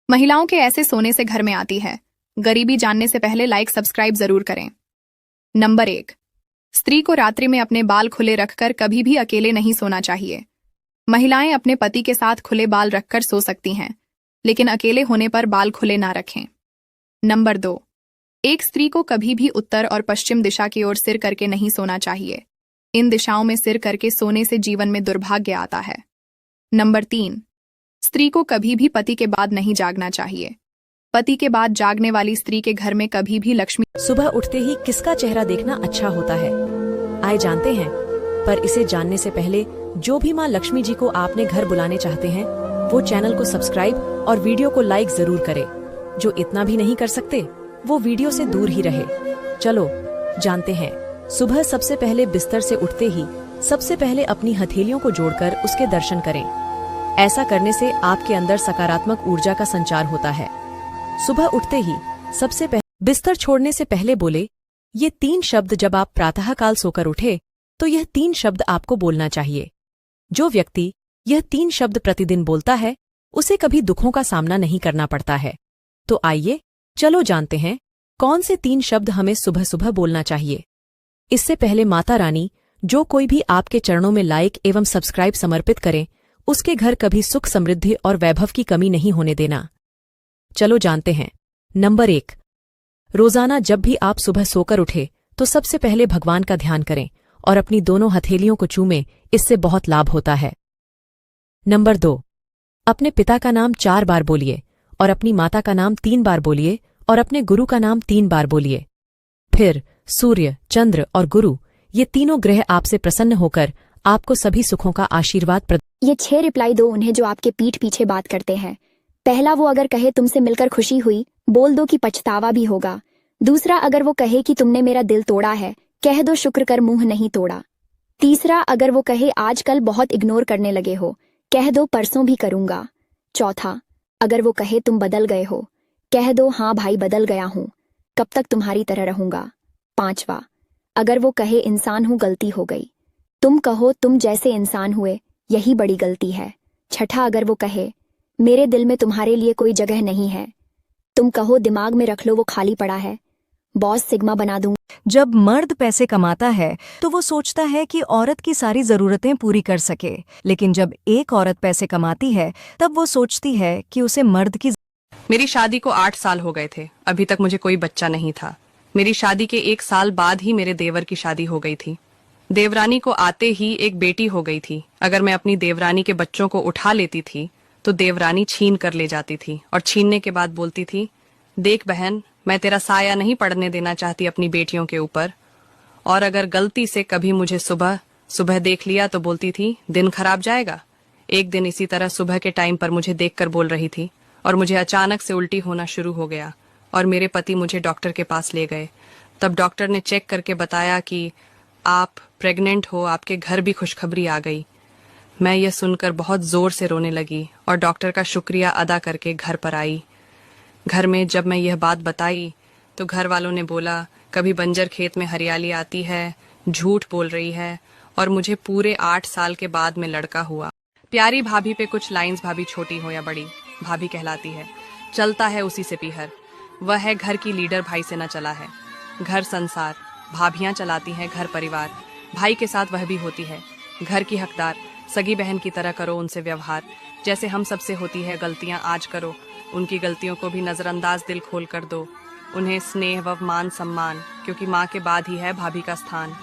महिलाओं के ऐसे सोने से घर में आती है। गरीबी जानने से पहले लाइक सब्सक्राइब जरूर करें। नंबर 1, स्त्री को रात्रि में अपने बाल खुले रखकर कभी भी अकेले नहीं सोना चाहिए। महिलाएं अपने पति के साथ खुले बाल रखकर सो सकती हैं, लेकिन अकेले होने पर बाल खुले ना रखें। नंबर 2, एक स्त्री को कभी भी उत्तर और पश्चिम दिशा की ओर सिर करके नहीं सोना चाहिए। इन दिशाओं में सिर करके सोने से जीवन में दुर्भाग्य आता है। नंबर 3, स्त्री को कभी भी पति के बाद नहीं जागना चाहिए। पति के बाद जागने वाली स्त्री के घर में कभी भी लक्ष्मी। सुबह उठते ही किसका चेहरा देखना अच्छा होता है, आइए जानते हैं। पर इसे जानने से पहले जो भी माँ लक्ष्मी जी को आपने घर बुलाने चाहते हैं, वो चैनल को सब्सक्राइब और वीडियो को लाइक जरूर करें। जो इतना भी नहीं कर सकते, वो वीडियो से दूर ही रहे। चलो जानते हैं। सुबह सबसे पहले बिस्तर से उठते ही सबसे पहले अपनी हथेलियों को जोड़कर उसके दर्शन करें। ऐसा करने से आपके अंदर सकारात्मक ऊर्जा का संचार होता है। सुबह उठते ही सबसे पहले बिस्तर छोड़ने से पहले बोले ये 3 शब्द। जब आप प्रातःकाल सोकर उठे तो यह 3 शब्द आपको बोलना चाहिए। जो व्यक्ति यह 3 शब्द प्रतिदिन बोलता है, उसे कभी दुखों का सामना नहीं करना पड़ता है। तो आइए चलो जानते हैं कौन से 3 शब्द हमें सुबह सुबह बोलना चाहिए। इससे पहले माता रानी, जो कोई भी आपके चरणों में लाइक एवं सब्सक्राइब समर्पित करें, उसके घर कभी सुख समृद्धि और वैभव की कमी नहीं होने देना। चलो जानते हैं। नंबर 1, रोजाना जब भी आप सुबह सोकर उठे तो सबसे पहले भगवान का ध्यान करें और अपनी दोनों हथेलियों को चूमें। इससे बहुत लाभ होता है। नंबर 2, अपने पिता का नाम 4 बार बोलिए और अपनी माता का नाम 3 बार बोलिए और अपने गुरु का नाम 3 बार बोलिए। फिर सूर्य, चंद्र और गुरु, ये तीनों ग्रह आपसे प्रसन्न होकर आपको सभी सुखों का आशीर्वाद ये 6 रिप्लाई दो उन्हें जो आपके पीठ पीछे बात करते हैं। पहला, वो अगर कहे तुमसे मिलकर खुशी हुई, बोल दो कि पछतावा भी होगा। दूसरा, अगर वो कहे कि तुमने मेरा दिल तोड़ा है, कह दो शुक्र कर मुंह नहीं तोड़ा। तीसरा, अगर वो कहे आजकल बहुत इग्नोर करने लगे हो, कह दो परसों भी करूंगा। चौथा, अगर वो कहे तुम बदल गए हो, कह दो हाँ भाई बदल गया हूं, कब तक तुम्हारी तरह रहूंगा। पांचवा, अगर वो कहे इंसान हूं गलती हो गई, तुम कहो तुम जैसे इंसान हुए यही बड़ी गलती है। छठा, अगर वो कहे मेरे दिल में तुम्हारे लिए कोई जगह नहीं है, तुम कहो दिमाग में रख लो वो खाली पड़ा है, बॉस सिग्मा बना दूं। जब मर्द पैसे कमाता है तो वो सोचता है कि औरत की सारी जरूरतें पूरी कर सके, लेकिन जब एक औरत पैसे कमाती है तब वो सोचती है कि उसे मर्द की। मेरी शादी को 8 साल हो गए थे, अभी तक मुझे कोई बच्चा नहीं था। मेरी शादी के 1 साल बाद ही मेरे देवर की शादी हो गई थी। देवरानी को आते ही एक बेटी हो गई थी। अगर मैं अपनी देवरानी के बच्चों को उठा लेती थी तो देवरानी छीन कर ले जाती थी और छीनने के बाद बोलती थी, देख बहन, मैं तेरा साया नहीं पड़ने देना चाहती अपनी बेटियों के ऊपर। और अगर गलती से कभी मुझे सुबह सुबह देख लिया तो बोलती थी, दिन खराब जाएगा। एक दिन इसी तरह सुबह के टाइम पर मुझे देखकर बोल रही थी और मुझे अचानक से उल्टी होना शुरू हो गया और मेरे पति मुझे डॉक्टर के पास ले गए। तब डॉक्टर ने चेक करके बताया कि आप प्रेग्नेंट हो, आपके घर भी खुशखबरी आ गई। मैं यह सुनकर बहुत जोर से रोने लगी और डॉक्टर का शुक्रिया अदा करके घर पर आई। घर में जब मैं यह बात बताई तो घर वालों ने बोला, कभी बंजर खेत में हरियाली आती है, झूठ बोल रही है। और मुझे पूरे 8 साल के बाद में लड़का हुआ। प्यारी भाभी पे कुछ लाइंस, भाभी छोटी हो या बड़ी, भाभी कहलाती है। चलता है उसी से पीहर, वह है घर की लीडर, भाई से न चला है। घर संसार, भाभियां चलाती हैं घर परिवार, भाई के साथ वह भी होती है घर की हकदार। सगी बहन की तरह करो उनसे व्यवहार, जैसे हम सबसे होती है गलतियां आज करो। उनकी गलतियों को भी नजरअंदाज दिल खोल कर दो। उन्हें स्नेह व मान सम्मान, क्योंकि माँ के बाद ही है भाभी का स्थान।